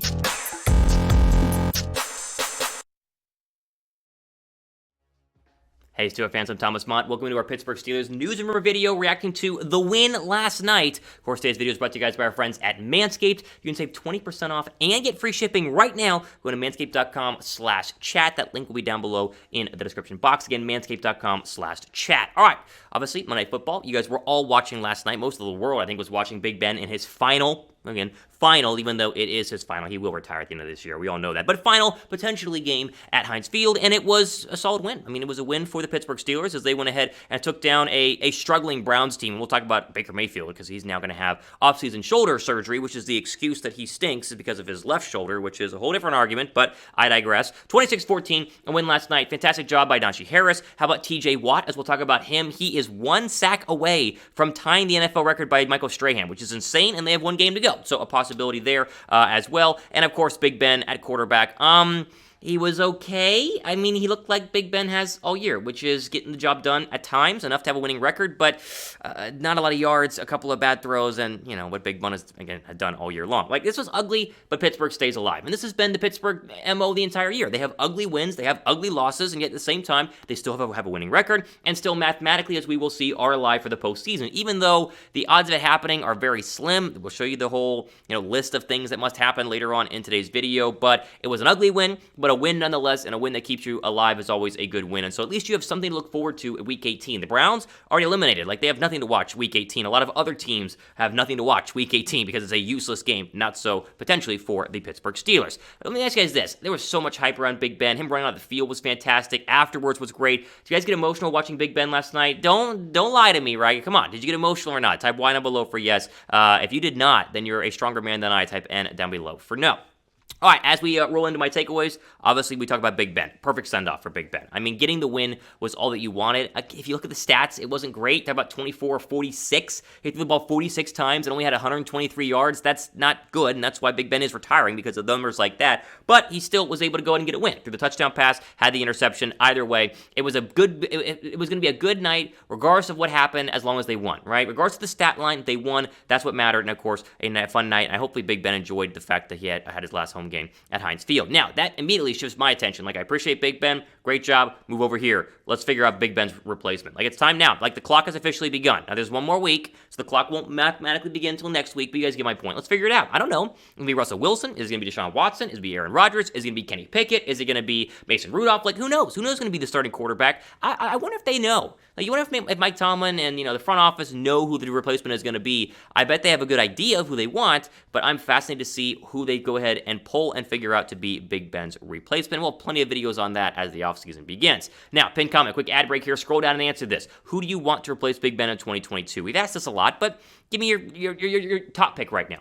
Hey, Steelers fans, I'm Thomas Mott. Welcome to our Pittsburgh Steelers news and rumor video reacting to the win last night. Of course, today's video is brought to you guys by our friends at Manscaped. You can save 20% off and get free shipping right now. Go to manscaped.com/chat. That link will be down below in the description box. Again, manscaped.com/chat. All right, obviously, Monday Night Football. You guys were all watching last night. Most of the world, I think, was watching Big Ben in his final, even though it is his final. He will retire at the end of this year. We all know that. But final, potentially, game at Heinz Field, and it was a solid win. I mean, it was a win for the Pittsburgh Steelers as they went ahead and took down a struggling Browns team. And we'll talk about Baker Mayfield because he's now going to have offseason shoulder surgery, which is the excuse that he stinks is because of his left shoulder, which is a whole different argument, but I digress. 26-14, a win last night. Fantastic job by Najee Harris. How about TJ Watt, as we'll talk about him? He is one sack away from tying the NFL record by Michael Strahan, which is insane, and they have one game to go. So a possibility there as well. And of course, Big Ben at quarterback. He was okay. I mean, he looked like Big Ben has all year, which is getting the job done at times, enough to have a winning record, but not a lot of yards, a couple of bad throws, and, what Big Ben has, again, had done all year long. Like, this was ugly, but Pittsburgh stays alive. And this has been the Pittsburgh MO the entire year. They have ugly wins, they have ugly losses, and yet at the same time, they still have a winning record, and still mathematically, as we will see, are alive for the postseason, even though the odds of it happening are very slim. We'll show you the whole, list of things that must happen later on in today's video, but it was an ugly win, but a win nonetheless, and a win that keeps you alive is always a good win. And so at least you have something to look forward to at Week 18. The Browns already eliminated. Like, they have nothing to watch Week 18. A lot of other teams have nothing to watch Week 18 because it's a useless game. Not so, potentially, for the Pittsburgh Steelers. Let me ask you guys this. There was so much hype around Big Ben. Him running out of the field was fantastic. Afterwards was great. Did you guys get emotional watching Big Ben last night? Don't lie to me, right? Come on. Did you get emotional or not? Type Y down below for yes. If you did not, then you're a stronger man than I. Type N down below for no. All right, as we roll into my takeaways, obviously we talk about Big Ben. Perfect send-off for Big Ben. I mean, getting the win was all that you wanted. If you look at the stats, it wasn't great. Talk about 24-46. He threw the ball 46 times and only had 123 yards. That's not good, and that's why Big Ben is retiring, because of numbers like that. But he still was able to go ahead and get a win. Through the touchdown pass, had the interception. Either way, it was it was going to be a good night, regardless of what happened, as long as they won, right? Regardless of the stat line, they won. That's what mattered, and of course, a fun night. And hopefully Big Ben enjoyed the fact that he had his last home game at Heinz Field. Now, that immediately shifts my attention. Like, I appreciate Big Ben. Great job. Move over here. Let's figure out Big Ben's replacement. Like, it's time now. Like, the clock has officially begun. Now, there's one more week, so the clock won't mathematically begin until next week, but you guys get my point. Let's figure it out. I don't know. Is it going to be Russell Wilson? Is it going to be Deshaun Watson? Is it going to be Aaron Rodgers? Is it going to be Kenny Pickett? Is it going to be Mason Rudolph? Like, who knows? Who knows going to be the starting quarterback? I wonder if they know. Like, you wonder if Mike Tomlin and, the front office know who the replacement is going to be. I bet they have a good idea of who they want, but I'm fascinated to see who they go ahead and pull and figure out to be Big Ben's replacement. We'll have plenty of videos on that as the offseason begins. Now, pin comment, quick ad break here. Scroll down and answer this. Who do you want to replace Big Ben in 2022? We've asked this a lot, but give me your top pick right now.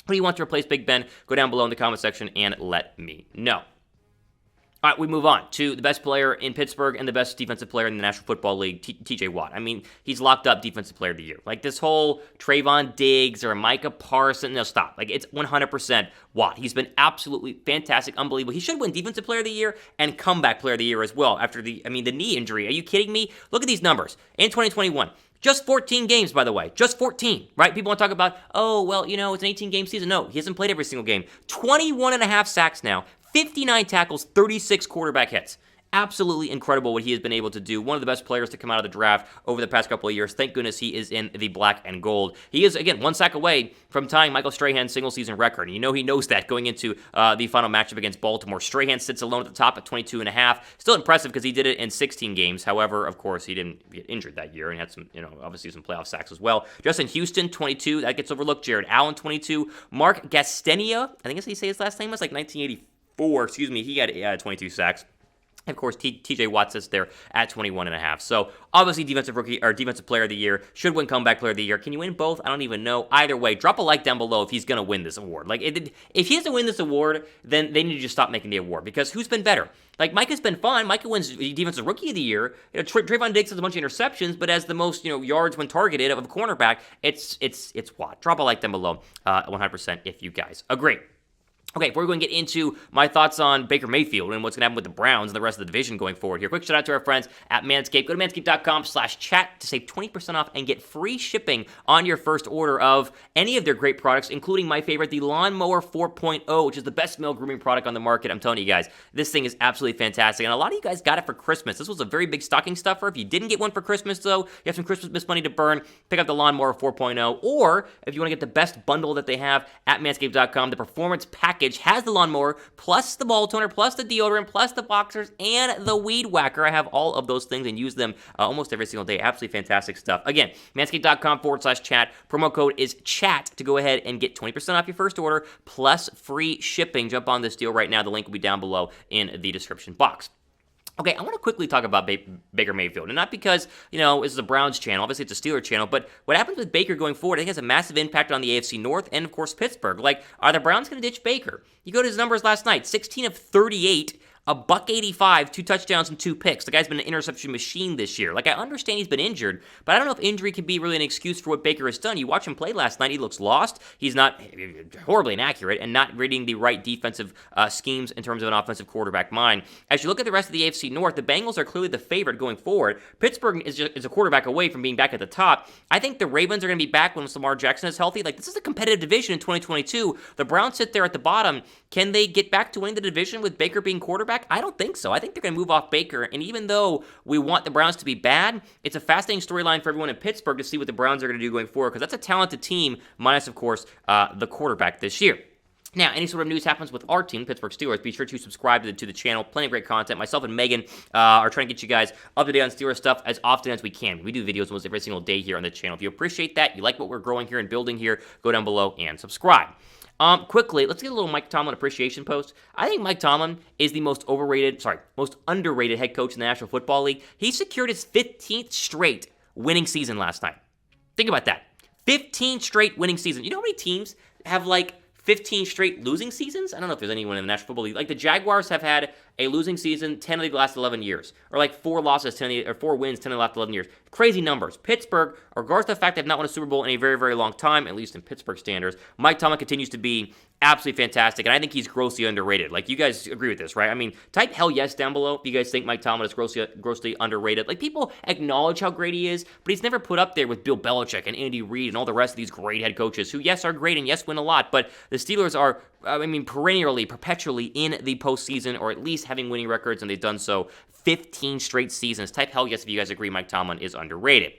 Who do you want to replace Big Ben? Go down below in the comment section and let me know. All right, we move on to the best player in Pittsburgh and the best defensive player in the National Football League, TJ Watt. I mean, he's locked up Defensive Player of the Year. Like, this whole Trayvon Diggs or Micah Parsons, no, stop. Like, it's 100% Watt. He's been absolutely fantastic, unbelievable. He should win Defensive Player of the Year and Comeback Player of the Year as well after the knee injury. Are you kidding me? Look at these numbers. In 2021, just 14 games, by the way. Just 14, right? People want to talk about, oh, well, it's an 18-game season. No, he hasn't played every single game. 21 and a half sacks now. 59 tackles, 36 quarterback hits. Absolutely incredible what he has been able to do. One of the best players to come out of the draft over the past couple of years. Thank goodness he is in the black and gold. He is, again, one sack away from tying Michael Strahan's single-season record. And he knows that going into the final matchup against Baltimore. Strahan sits alone at the top at 22 and a half. Still impressive because he did it in 16 games. However, of course, he didn't get injured that year and had some, obviously some playoff sacks as well. Justin Houston, 22. That gets overlooked. Jared Allen, 22. Mark Gastenia, I think that's how you say his last name was, like 1984. He had 22 sacks. Of course, TJ Watt sits there at 21 and a half. So obviously, defensive player of the year, should win comeback player of the year. Can you win both? I don't even know. Either way, drop a like down below if he's going to win this award. Like, if he doesn't win this award, then they need to just stop making the award, because who's been better? Like, Micah's been fun. Micah wins defensive rookie of the year. Trayvon Diggs has a bunch of interceptions, but as the most yards when targeted of a cornerback, it's Watt. Drop a like down below, 100% if you guys agree. Okay, before we go and get into my thoughts on Baker Mayfield and what's going to happen with the Browns and the rest of the division going forward here, quick shout out to our friends at Manscaped. Go to manscaped.com/chat to save 20% off and get free shipping on your first order of any of their great products, including my favorite, the Lawnmower 4.0, which is the best male grooming product on the market. I'm telling you guys, this thing is absolutely fantastic. And a lot of you guys got it for Christmas. This was a very big stocking stuffer. If you didn't get one for Christmas, though, you have some Christmas money to burn, pick up the Lawnmower 4.0. Or if you want to get the best bundle that they have at manscaped.com, the Performance Package has the lawnmower, plus the ball toner, plus the deodorant, plus the boxers, and the weed whacker. I have all of those things and use them almost every single day. Absolutely fantastic stuff. Again, manscaped.com/chat. Promo code is CHAT to go ahead and get 20% off your first order, plus free shipping. Jump on this deal right now. The link will be down below in the description box. Okay, I want to quickly talk about Baker Mayfield, and not because, this is a Browns channel, obviously it's a Steelers channel, but what happens with Baker going forward, I think has a massive impact on the AFC North and, of course, Pittsburgh. Like, are the Browns going to ditch Baker? You go to his numbers last night, 16 of 38, a $185, 2 touchdowns and 2 picks. The guy's been an interception machine this year. Like, I understand he's been injured, but I don't know if injury can be really an excuse for what Baker has done. You watch him play last night, he looks lost. He's not horribly inaccurate and not reading the right defensive schemes in terms of an offensive quarterback mind. As you look at the rest of the AFC North, the Bengals are clearly the favorite going forward. Pittsburgh is a quarterback away from being back at the top. I think the Ravens are going to be back when Lamar Jackson is healthy. Like, this is a competitive division in 2022. The Browns sit there at the bottom. Can they get back to winning the division with Baker being quarterback? I don't think so. I think they're going to move off Baker, and even though we want the Browns to be bad, it's a fascinating storyline for everyone in Pittsburgh to see what the Browns are going to do going forward, because that's a talented team, minus, of course, the quarterback this year. Now, any sort of news happens with our team, Pittsburgh Steelers, be sure to subscribe to the channel. Plenty of great content. Myself and Megan are trying to get you guys up to date on Steelers stuff as often as we can. We do videos almost every single day here on the channel. If you appreciate that, you like what we're growing here and building here, go down below and subscribe. Quickly, let's get a little Mike Tomlin appreciation post. I think Mike Tomlin is the most underrated head coach in the National Football League. He secured his 15th straight winning season last night. Think about that. 15 straight winning seasons. You know how many teams have 15 straight losing seasons? I don't know if there's anyone in the National Football League. Like, the Jaguars have had a losing season 10 of the last 11 years. Or 4 losses, 4 wins, 10 of the last 11 years. Crazy numbers. Pittsburgh, regardless of the fact they've not won a Super Bowl in a very, very long time, at least in Pittsburgh standards, Mike Tomlin continues to be absolutely fantastic, and I think he's grossly underrated. Like, you guys agree with this, right? I mean, type hell yes down below if you guys think Mike Tomlin is grossly underrated. Like, people acknowledge how great he is, but he's never put up there with Bill Belichick and Andy Reid and all the rest of these great head coaches who, yes, are great and yes, win a lot, but the Steelers are, perpetually in the postseason, or at least having winning records, and they've done so 15 straight seasons. Type hell yes if you guys agree Mike Tomlin is underrated.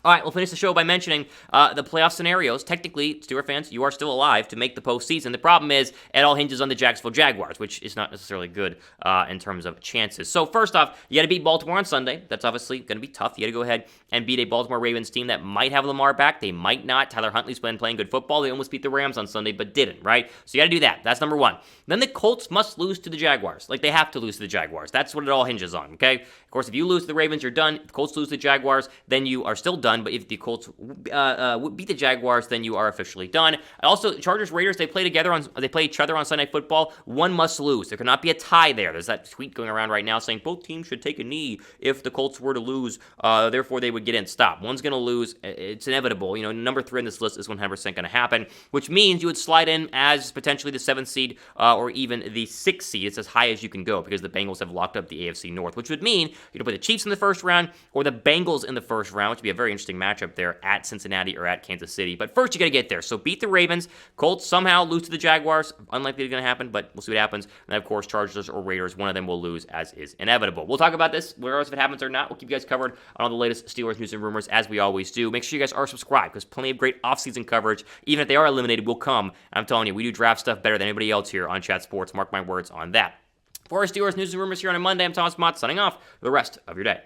All right, we'll finish the show by mentioning the playoff scenarios. Technically, Steelers fans, you are still alive to make the postseason. The problem is it all hinges on the Jacksonville Jaguars, which is not necessarily good in terms of chances. So first off, you got to beat Baltimore on Sunday. That's obviously going to be tough. You got to go ahead and beat a Baltimore Ravens team that might have Lamar back. They might not. Tyler Huntley's been playing good football. They almost beat the Rams on Sunday, but didn't, right? So you got to do that. That's number one. Then the Colts must lose to the Jaguars. Like, they have to lose to the Jaguars. That's what it all hinges on, okay? Of course, if you lose to the Ravens, you're done. If the Colts lose to the Jaguars, then you are still done. But if the Colts beat the Jaguars, then you are officially done. Also, Chargers Raiders, they play each other on Sunday Football. One must lose. There cannot be a tie there. There's that tweet going around right now saying both teams should take a knee if the Colts were to lose. Therefore, they would get in. Stop. One's going to lose. It's inevitable. Number 3 on this list is 100% going to happen, which means you would slide in as potentially the 7th seed or even the 6th seed. It's as high as you can go because the Bengals have locked up the AFC North, which would mean you'd put the Chiefs in the first round or the Bengals in the first round, which would be a very interesting matchup there at Cincinnati or at Kansas City. But first, you got to get there. So beat the Ravens. Colts somehow lose to the Jaguars. Unlikely going to happen, but we'll see what happens. And then, of course, Chargers or Raiders, one of them will lose, as is inevitable. We'll talk about this, regardless if it happens or not. We'll keep you guys covered on all the latest Steelers news and rumors, as we always do. Make sure you guys are subscribed, because plenty of great offseason coverage, even if they are eliminated, will come. I'm telling you, we do draft stuff better than anybody else here on Chat Sports. Mark my words on that. For our Steelers news and rumors here on a Monday, I'm Thomas Mott, signing off for the rest of your day.